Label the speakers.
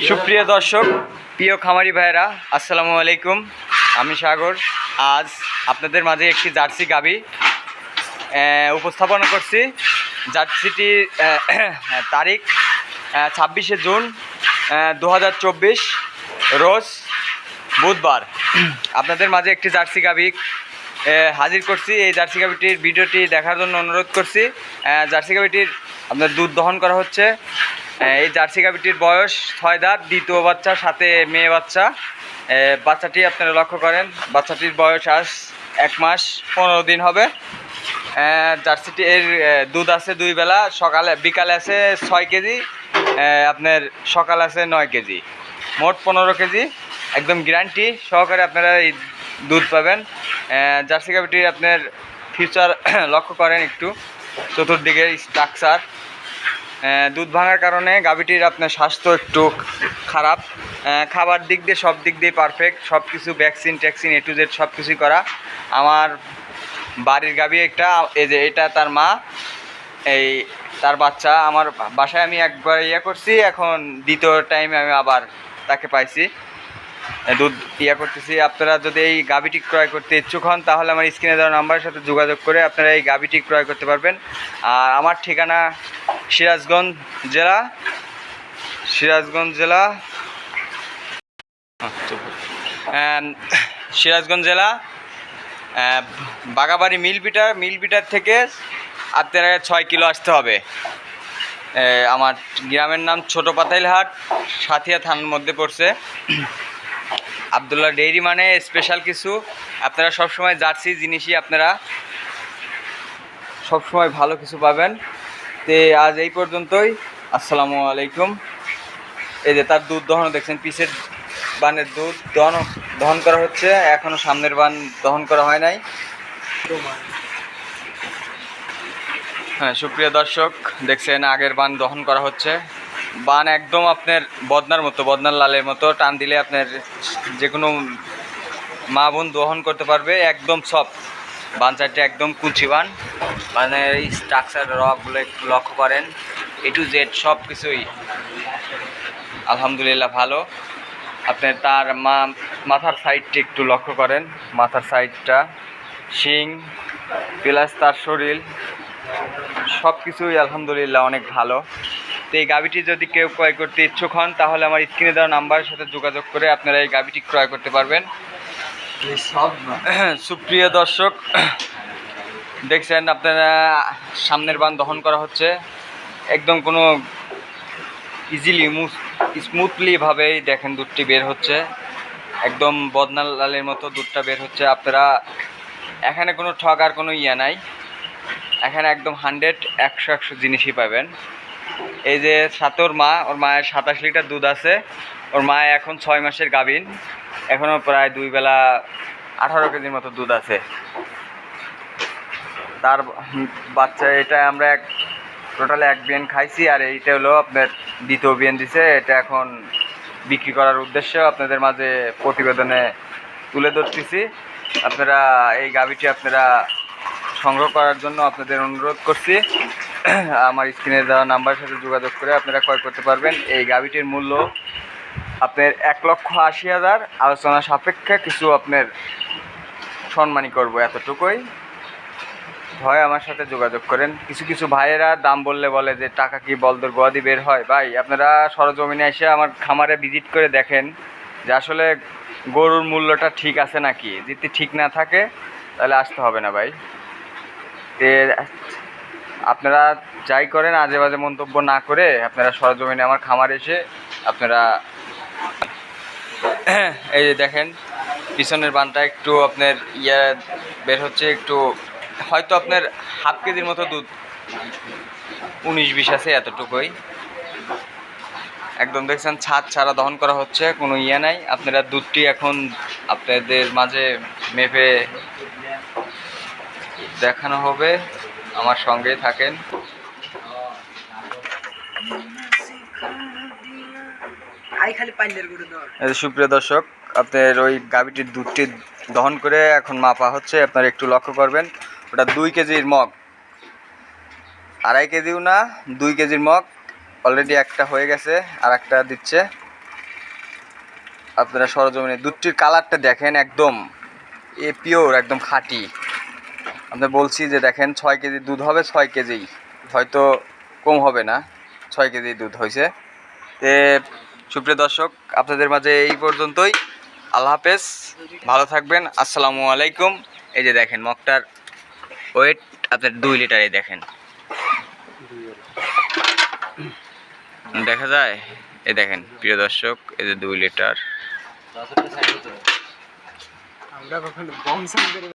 Speaker 1: সুপ্রিয় দর্শক, প্রিয় খামারি ভাইরা, আসসালামু আলাইকুম। আমি সাগর। আজ আপনাদের মাঝে একটি জার্সি গাভী উপস্থাপনা করছি। জার্সিটির তারিখ 26শে জুন 2024, রোজ বুধবার। আপনাদের মাঝে একটি জার্সি গাভী হাজির করছি। এই জার্সি গাভীটির ভিডিওটি দেখার জন্য অনুরোধ করছি। জার্সি গাভীটির আপনার দুধ দহন করা হচ্ছে। এই জার্সি গাভীটির বয়স 6 দাঁত, দ্বিতীয় বাচ্চা, সাথে মেয়ে বাচ্চা। বাচ্চাটি আপনারা লক্ষ্য করেন, বাচ্চাটির বয়স আজ 1 মাস 15 দিন হবে। জার্সিটি এর দুধ আছে 2 বেলা, সকালে বিকালে আছে 6 কেজি, আপনার সকাল আছে 9 কেজি, মোট 15 কেজি। একদম গ্যারান্টি সহকারে আপনারা এই দুধ পাবেন। জার্সি গাভীটির আপনার ফিউচার লক্ষ্য করেন একটু, চতুর্দিকের স্ট্রাকচার। দুধ ভাঙার কারণে গাভীটির আপনার স্বাস্থ্য একটু খারাপ। খাবার দিক দিয়ে সব দিক দিয়ে পারফেক্ট, সব কিছু ভ্যাকসিন ট্যাক্সিন A to Z সব কিছুই করা। আমার বাড়ির গাভী একটা, এই যে এটা তার মা, এই তার বাচ্চা। আমার বাসায় আমি একবার করছি, এখন দ্বিতীয় টাইমে আমি আবার তাকে পাইছি, দুধ করতেছি। আপনারা যদি এই গাভীটি ক্রয় করতে ইচ্ছুক হন, তাহলে আমার স্ক্রিনে দেওয়া নাম্বারের সাথে যোগাযোগ করে আপনারা এই গাভীটি ক্রয় করতে পারবেন। আর আমার ঠিকানা সিরাজগঞ্জ জেলা সিরাজগঞ্জ জেলা বাগাবাড়ি মিলপিটার থেকে আপনারা 6 কিলো আসতে হবে। আমার গ্রামের নাম ছোট পাতাইলহাট, সাথিয়া থানার মধ্যে পড়ছে। আবদুল্লাহ ডেইরি মানে স্পেশাল কিছু। আপনারা সবসময় জার্সি জিনিসই আপনারা সবসময় ভালো কিছু পাবেন। তো আজ এই পর্যন্তই। আসসালামু আলাইকুম। এই যে তার দুধ দহন দেখছেন, পিছের বানের দুধ দহন করা হচ্ছে, এখনও সামনের বান দহন করা হয় নাই। হ্যাঁ, সুপ্রিয় দর্শক, দেখছেন আগের বান দহন করা হচ্ছে। বান একদম আপনার বদনার লালের মতো, টান দিলে আপনার যে কোনো মা বোন দহন করতে পারবে। একদম সব বান চারটে একদম কুচি বান। বানের স্ট্রাকচার রকগুলো একটু লক্ষ্য করেন, A to Z সব কিছুই আলহামদুলিল্লাহ ভালো। আপনার তার মাথার সাইডটা একটু লক্ষ্য করেন, মাথার সাইডটা, শিং প্লাস তার শরীর সব কিছুই আলহামদুলিল্লাহ অনেক ভালো। তো এই গাভীটি যদি কেউ ক্রয় করতে ইচ্ছুক হন, তাহলে আমার স্ক্রিনে দেওয়া নাম্বারের সাথে যোগাযোগ করে আপনারা এই গাভীটি ক্রয় করতে পারবেন। সুপ্রিয় দর্শক, দেখছেন আপনারা সামনের বান দহন করা হচ্ছে। একদম কোনো ইজিলি স্মুথলিভাবেই দেখেন দুধটি বের হচ্ছে, একদম বদনা লালের মতো দুধটা বের হচ্ছে। আপনারা এখানে কোনো ঠগার কোনো নাই, এখানে একদম 100 জিনিসই পাবেন। এই যে সাথে ওর মায়ের 27 লিটার দুধ আছে। ওর মা এখন 6 মাসের গাভীন, এখনও প্রায় 2 বেলা 18 কেজির মতো দুধ আছে। তার বাচ্চা এটা আমরা টোটালে 1 বিয়ান খাইছি, আর এইটা হলো আপনার দ্বিতীয় বিয়ান দিছে। এটা এখন বিক্রি করার উদ্দেশ্যে আপনাদের মাঝে প্রতিবেদনে তুলে ধরতেছি। আপনারা এই গাভীটি আপনারা সংগ্রহ করার জন্য আপনাদের অনুরোধ করছি। আমার স্ক্রিনে দেওয়া নাম্বারের সাথে যোগাযোগ করে আপনারা ক্রয় করতে পারবেন। এই গাভীটির মূল্য আপনার 1,80,000, আলোচনা সাপেক্ষে কিছু আপনার সম্মানী করবো, এতটুকুই। হয় আমার সাথে যোগাযোগ করেন। কিছু ভাইয়েরা দাম বলে যে টাকা কি বলদর গোয়াদি বের হয়। ভাই, আপনারা সরজমিনে এসে আমার খামারে ভিজিট করে দেখেন যে আসলে গরুর মূল্যটা ঠিক আছে নাকি। যদি ঠিক না থাকে তাহলে আসতে হবে না ভাই। আপনারা যাই করেন, আজে বাজে মন্তব্য না করে আপনারা সরজমিনে আমার খামারে এসে আপনারা এই যে দেখেন পিছনের বানটা একটু আপনার বের হচ্ছে, একটু হয়তো আপনার ½ কেজির মতো দুধ 19-20 আছে, এতটুকুই। একদম দেখছেন ছাদ ছাড়া দহন করা হচ্ছে, কোনো নাই। আপনারা দুধটি এখন আপনাদের মাঝে মেপে দেখানো হবে, আমার সঙ্গেই থাকেন। সুপ্রিয় দর্শক, আপনার ওই গাভীটির দুধটি দহন করে এখন মাপা হচ্ছে। আপনারা একটু লক্ষ্য করবেন, ওটা 2 কেজির মগ, 2.5 কেজিও না, 2 কেজির মগ। অলরেডি একটা হয়ে গেছে, আর একটা দিচ্ছে। আপনারা সরজমিনে দুধটির কালারটা দেখেন, একদম পিওর, একদম খাঁটি। আমরা বলছি যে দেখেন 6 কেজি দুধ হবে, 6 কেজি, হয়তো কম হবে না, 6 কেজি দুধ হয়েছে। সুপ্রিয় দর্শক, আপনাদের মাঝে এই পর্যন্তই। আল্লাহ হাফেজ, ভালো থাকবেন, আসসালামু আলাইকুম। এই যে দেখেন মগটার ওয়েট আপনার 2 লিটারে দেখেন, দেখা যায়। এই দেখেন প্রিয় দর্শক, এই যে 2 লিটার। আমরা কখনো